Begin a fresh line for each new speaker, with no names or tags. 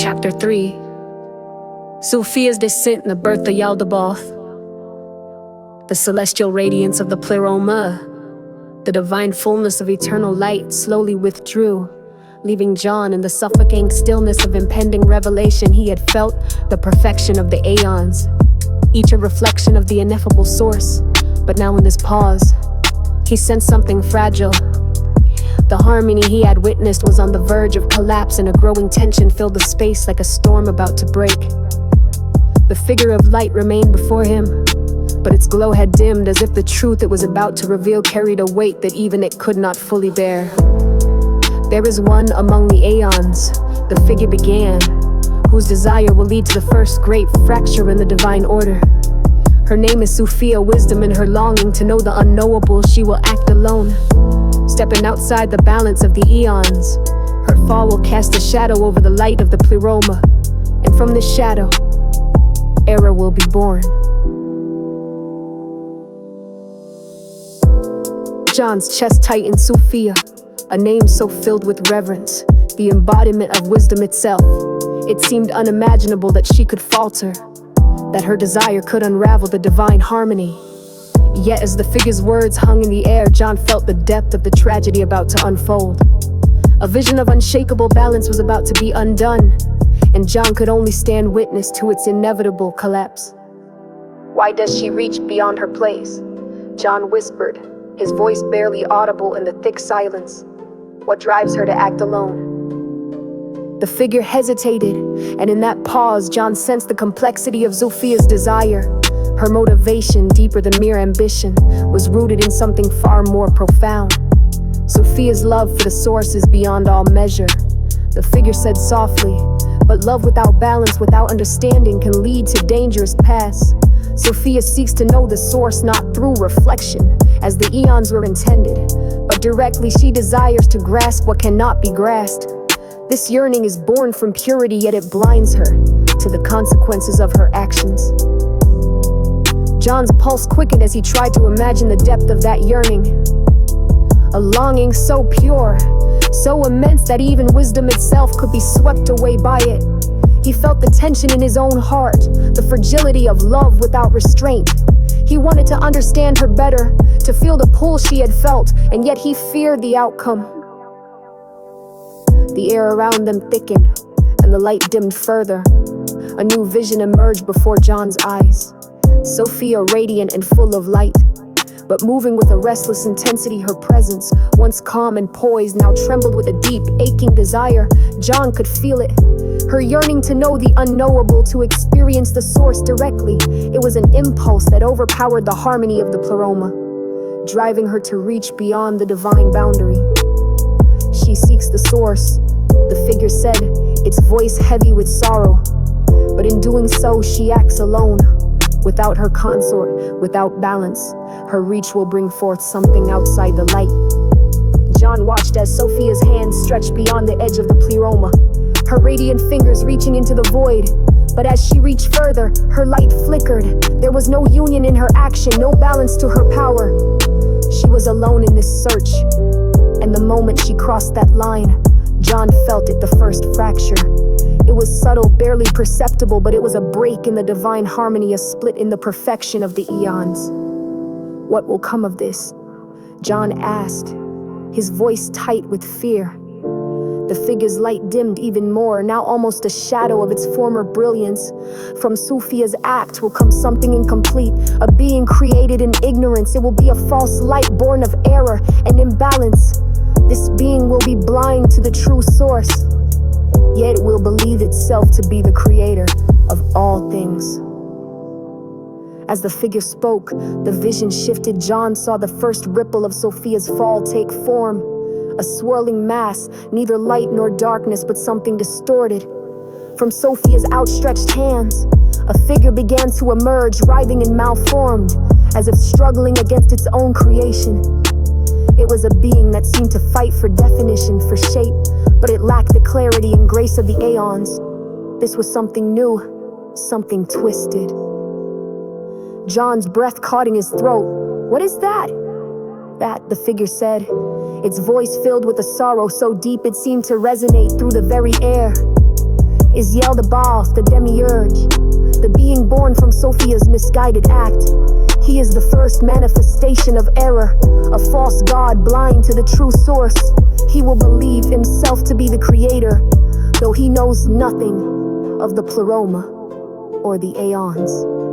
Chapter 3. Sophia's descent and the birth of Yaldabaoth. The celestial radiance of the pleroma, the divine fullness of eternal light, slowly withdrew, leaving John in the suffocating stillness of impending revelation. He had felt the perfection of the aeons, each a reflection of the ineffable source. But now in this pause, he sensed something fragile. The harmony he had witnessed was on the verge of collapse, and a growing tension filled the space like a storm about to break. The figure of light remained before him, but its glow had dimmed, as if the truth it was about to reveal carried a weight that even it could not fully bear. There is one among the aeons, the figure began, whose desire will lead to the first great fracture in the divine order. Her name is Sophia. Wisdom in her longing to know the unknowable, she will act alone, stepping outside the balance of the eons. Her fall will cast a shadow over the light of the pleroma, and from this shadow, error will be born. John's chest tightened. Sophia, a name so filled with reverence, the embodiment of wisdom itself. It seemed unimaginable that she could falter, that her desire could unravel the divine harmony. Yet as the figure's words hung in the air, John felt the depth of the tragedy about to unfold. A vision of unshakable balance was about to be undone, and John could only stand witness to its inevitable collapse. "Why does she reach beyond her place?" John whispered, his voice barely audible in the thick silence. "What drives her to act alone?" The figure hesitated, and in that pause, John sensed the complexity of Sophia's desire. Her motivation, deeper than mere ambition, was rooted in something far more profound. Sophia's love for the source is beyond all measure, the figure said softly, but love without balance, without understanding, can lead to dangerous paths. Sophia seeks to know the source not through reflection, as the eons were intended, but directly. She desires to grasp what cannot be grasped. This yearning is born from purity, yet it blinds her to the consequences of her actions. John's pulse quickened as he tried to imagine the depth of that yearning. A longing so pure, so immense that even wisdom itself could be swept away by it. He felt the tension in his own heart, the fragility of love without restraint. He wanted to understand her better, to feel the pull she had felt, and yet he feared the outcome. The air around them thickened, and the light dimmed further. A new vision emerged before John's eyes. Sophia, radiant and full of light, but moving with a restless intensity. Her presence, once calm and poised, now trembled with a deep, aching desire. John could feel it. Her yearning to know the unknowable, to experience the source directly. It was an impulse that overpowered the harmony of the pleroma, driving her to reach beyond the divine boundary. She seeks the source, the figure said, its voice heavy with sorrow. But in doing so, she acts alone. Without her consort, without balance, her reach will bring forth something outside the light. John watched as Sophia's hands stretched beyond the edge of the pleroma, her radiant fingers reaching into the void. But as she reached further, her light flickered. There was no union in her action, no balance to her power. She was alone in this search, and the moment she crossed that line, John felt it, the first fracture. It was subtle, barely perceptible, but it was a break in the divine harmony, a split in the perfection of the eons. "What will come of this?" John asked, his voice tight with fear. The figure's light dimmed even more, now almost a shadow of its former brilliance. From Sophia's act will come something incomplete, a being created in ignorance. It will be a false light born of error and imbalance. This being will be blind to the true source, yet it will believe itself to be the creator of all things. As the figure spoke, the vision shifted. John saw the first ripple of Sophia's fall take form. A swirling mass, neither light nor darkness, but something distorted. From Sophia's outstretched hands, a figure began to emerge, writhing and malformed, as if struggling against its own creation. It was a being that seemed to fight for definition, for shape, but it lacked the clarity and grace of the aeons. This was something new, something twisted. John's breath caught in his throat. "What is that?" "That," the figure said, its voice filled with a sorrow so deep it seemed to resonate through the very air. is Yaldabaoth, the demiurge, the being born from Sophia's misguided act. He is the first manifestation of error, a false god blind to the true source. He will believe himself to be the creator, though he knows nothing of the pleroma or the aeons.